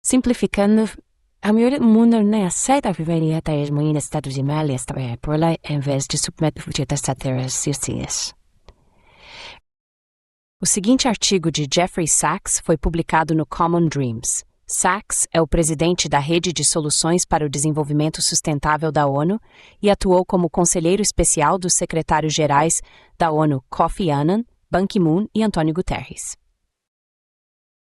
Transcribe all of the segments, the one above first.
Simplificando, a maioria do mundo não aceita viver a hegemonia dos Estados Unidos por lá, em vez de submeter as terras. O seguinte artigo de Jeffrey Sachs foi publicado no Common Dreams. Sachs é o presidente da Rede de Soluções para o Desenvolvimento Sustentável da ONU e atuou como conselheiro especial dos secretários-gerais da ONU Kofi Annan, Ban Ki-moon e Antônio Guterres.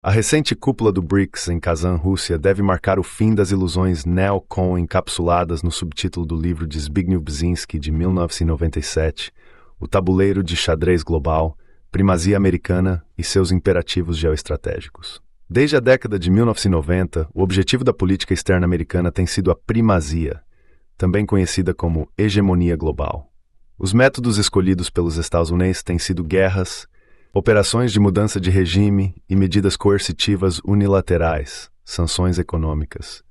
A recente cúpula do BRICS em Kazan, Rússia, deve marcar o fim das ilusões neocon encapsuladas no subtítulo do livro de Zbigniew Brzezinski de 1997, O Tabuleiro de Xadrez Global, Primazia Americana e seus Imperativos Geoestratégicos. Desde a década de 1990, o objetivo da política externa americana tem sido a primazia, também conhecida como hegemonia global. Os métodos escolhidos pelos Estados Unidos têm sido guerras, operações de mudança de regime e medidas coercitivas unilaterais, sanções econômicas.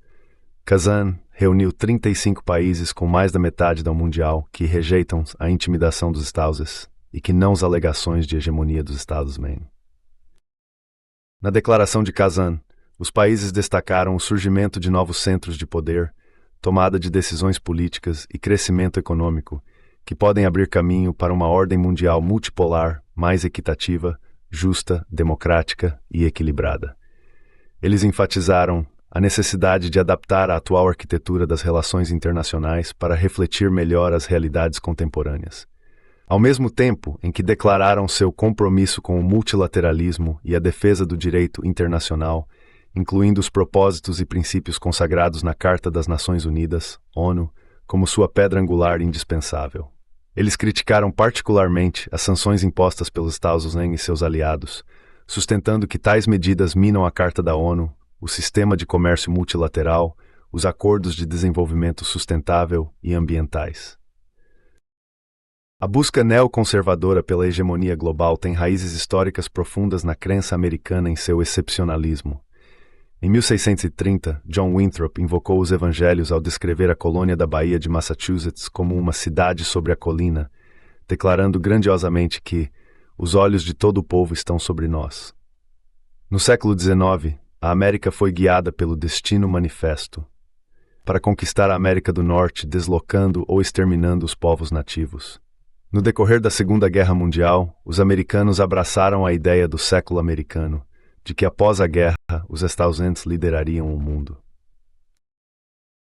Kazan reuniu 35 países com mais da metade da mundial que rejeitam a intimidação dos Estados e que não as alegações de hegemonia dos Estados-membros. Na Declaração de Kazan, os países destacaram o surgimento de novos centros de poder, tomada de decisões políticas e crescimento econômico que podem abrir caminho para uma ordem mundial multipolar, mais equitativa, justa, democrática e equilibrada. Eles enfatizaram a necessidade de adaptar a atual arquitetura das relações internacionais para refletir melhor as realidades contemporâneas. Ao mesmo tempo em que declararam seu compromisso com o multilateralismo e a defesa do direito internacional, incluindo os propósitos e princípios consagrados na Carta das Nações Unidas, ONU, como sua pedra angular indispensável. Eles criticaram particularmente as sanções impostas pelos Estados Unidos e seus aliados, sustentando que tais medidas minam a Carta da ONU, o sistema de comércio multilateral, os acordos de desenvolvimento sustentável e ambientais. A busca neoconservadora pela hegemonia global tem raízes históricas profundas na crença americana em seu excepcionalismo. Em 1630, John Winthrop invocou os evangelhos ao descrever a colônia da Baía de Massachusetts como uma cidade sobre a colina, declarando grandiosamente que os olhos de todo o povo estão sobre nós. No século XIX, a América foi guiada pelo Destino Manifesto, para conquistar a América do Norte, deslocando ou exterminando os povos nativos. No decorrer da Segunda Guerra Mundial, os americanos abraçaram a ideia do século americano, de que após a guerra, os Estados Unidos liderariam o mundo.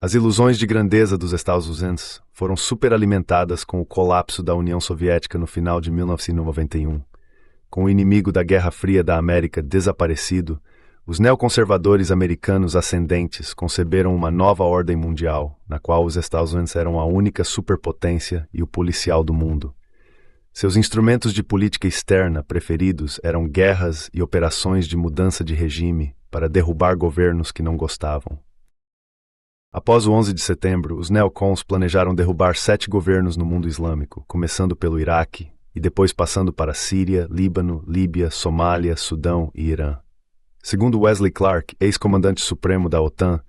As ilusões de grandeza dos Estados Unidos foram superalimentadas com o colapso da União Soviética no final de 1991. Com o inimigo da Guerra Fria da América desaparecido, os neoconservadores americanos ascendentes conceberam uma nova ordem mundial, na qual os Estados Unidos eram a única superpotência e o policial do mundo. Seus instrumentos de política externa preferidos eram guerras e operações de mudança de regime para derrubar governos que não gostavam. Após o 11 de setembro, os neocons planejaram derrubar 7 governos no mundo islâmico, começando pelo Iraque e depois passando para Síria, Líbano, Líbia, Somália, Sudão e Irã. Segundo Wesley Clark, ex-comandante supremo da OTAN,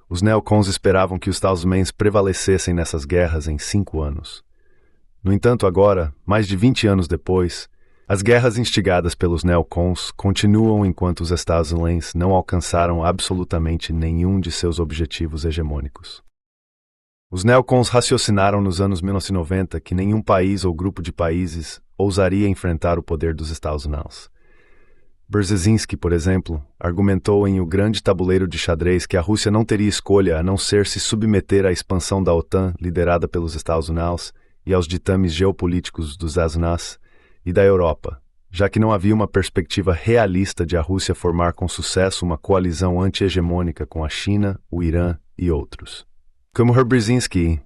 os neocons esperavam que os Estados Unidos prevalecessem nessas guerras em 5 anos. No entanto, agora, mais de 20 anos depois, as guerras instigadas pelos neocons continuam enquanto os Estados Unidos não alcançaram absolutamente nenhum de seus objetivos hegemônicos. Os neocons raciocinaram nos anos 1990 que nenhum país ou grupo de países ousaria enfrentar o poder dos Estados Unidos. Brzezinski, por exemplo, argumentou em O Grande Tabuleiro de Xadrez que a Rússia não teria escolha a não ser se submeter à expansão da OTAN liderada pelos Estados Unidos e aos ditames geopolíticos dos Estados Unidos e da Europa, já que não havia uma perspectiva realista de a Rússia formar com sucesso uma coalizão anti-hegemônica com a China, o Irã e outros. Como Brzezinski,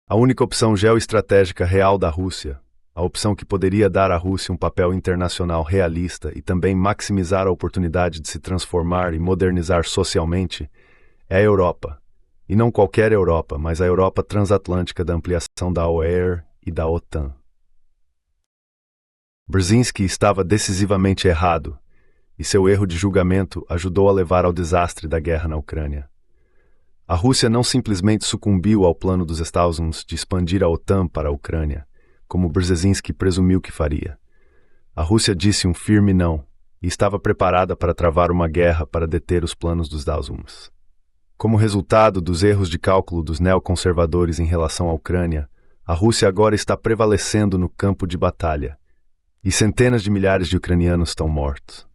a única opção geoestratégica real da Rússia, a opção que poderia dar à Rússia um papel internacional realista e também maximizar a oportunidade de se transformar e modernizar socialmente, é a Europa. E não qualquer Europa, mas a Europa transatlântica da ampliação da OER e da OTAN. Brzezinski estava decisivamente errado, e seu erro de julgamento ajudou a levar ao desastre da guerra na Ucrânia. A Rússia não simplesmente sucumbiu ao plano dos Estados Unidos de expandir a OTAN para a Ucrânia, como Brzezinski presumiu que faria. A Rússia disse um firme não, e estava preparada para travar uma guerra para deter os planos dos Dalzumas. Como resultado dos erros de cálculo dos neoconservadores em relação à Ucrânia, a Rússia agora está prevalecendo no campo de batalha, e centenas de milhares de ucranianos estão mortos.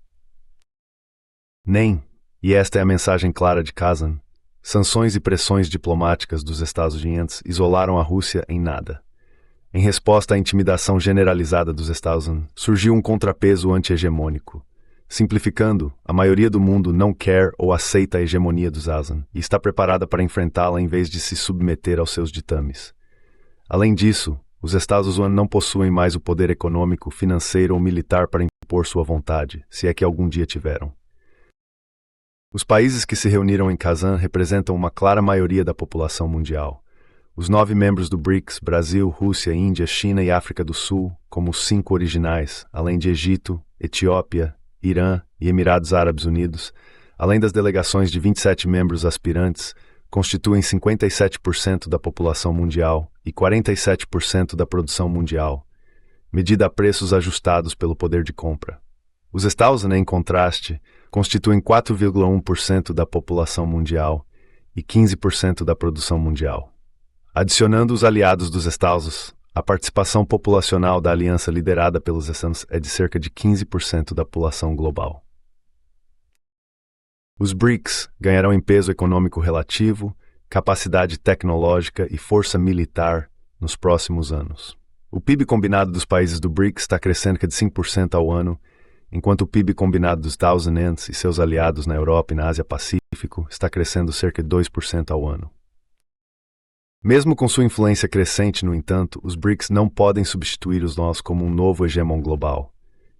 E esta é a mensagem clara de Kazan, sanções e pressões diplomáticas dos Estados Unidos isolaram a Rússia em nada. Em resposta à intimidação generalizada dos Estados Unidos, surgiu um contrapeso anti-hegemônico. Simplificando, a maioria do mundo não quer ou aceita a hegemonia dos ASEAN e está preparada para enfrentá-la em vez de se submeter aos seus ditames. Além disso, os Estados Unidos não possuem mais o poder econômico, financeiro ou militar para impor sua vontade, se é que algum dia tiveram. Os países que se reuniram em Kazan representam uma clara maioria da população mundial. Os 9 membros do BRICS, Brasil, Rússia, Índia, China e África do Sul, como os 5 originais, além de Egito, Etiópia, Irã e Emirados Árabes Unidos, além das delegações de 27 membros aspirantes, constituem 57% da população mundial e 47% da produção mundial, medida a preços ajustados pelo poder de compra. Os Estados Unidos, em contraste, constituem 4,1% da população mundial e 15% da produção mundial. Adicionando os aliados dos Estados, a participação populacional da aliança liderada pelos Estados é de cerca de 15% da população global. Os BRICS ganharão em peso econômico relativo, capacidade tecnológica e força militar nos próximos anos. O PIB combinado dos países do BRICS está crescendo cerca de 5% ao ano, enquanto o PIB combinado dos Estados Unidos e seus aliados na Europa e na Ásia-Pacífico está crescendo cerca de 2% ao ano. Mesmo com sua influência crescente, no entanto, os BRICS não podem substituir os nós como um novo hegemon global.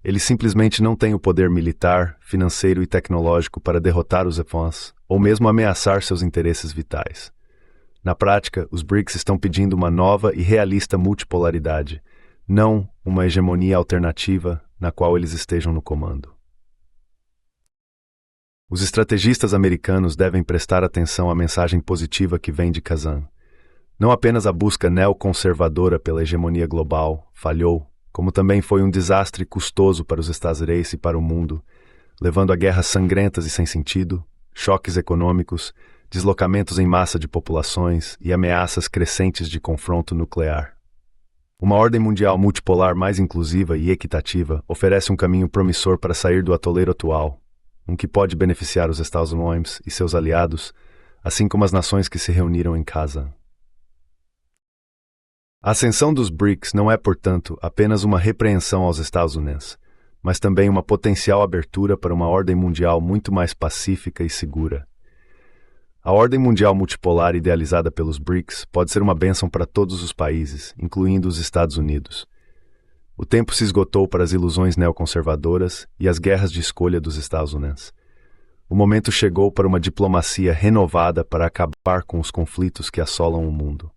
Eles simplesmente não têm o poder militar, financeiro e tecnológico para derrotar os EFONs ou mesmo ameaçar seus interesses vitais. Na prática, os BRICS estão pedindo uma nova e realista multipolaridade, não uma hegemonia alternativa na qual eles estejam no comando. Os estrategistas americanos devem prestar atenção à mensagem positiva que vem de Kazan. Não apenas a busca neoconservadora pela hegemonia global falhou, como também foi um desastre custoso para os Estados Unidos e para o mundo, levando a guerras sangrentas e sem sentido, choques econômicos, deslocamentos em massa de populações e ameaças crescentes de confronto nuclear. Uma ordem mundial multipolar mais inclusiva e equitativa oferece um caminho promissor para sair do atoleiro atual, um que pode beneficiar os Estados Unidos e seus aliados, assim como as nações que se reuniram em Kazan. A ascensão dos BRICS não é, portanto, apenas uma repreensão aos Estados Unidos, mas também uma potencial abertura para uma ordem mundial muito mais pacífica e segura. A ordem mundial multipolar idealizada pelos BRICS pode ser uma bênção para todos os países, incluindo os Estados Unidos. O tempo se esgotou para as ilusões neoconservadoras e as guerras de escolha dos Estados Unidos. O momento chegou para uma diplomacia renovada para acabar com os conflitos que assolam o mundo.